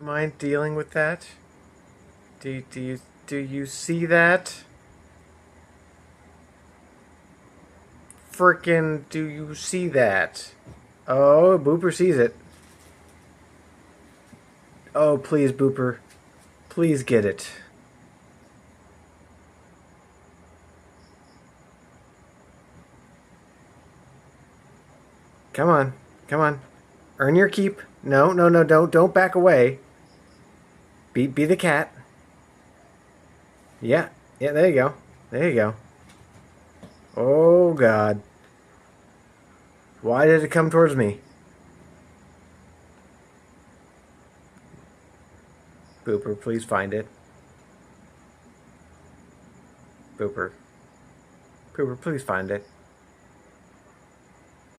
Mind dealing with that? Do you see that? Frickin' do you see that? Oh, Booper sees it. Oh, please, Booper. Please get it. Come on. Come on. Earn your keep. No, no, no, don't back away. Be the cat. Yeah. Yeah, there you go. There you go. Oh god. Why did it come towards me? Booper, please find it. Booper. Booper, please find it.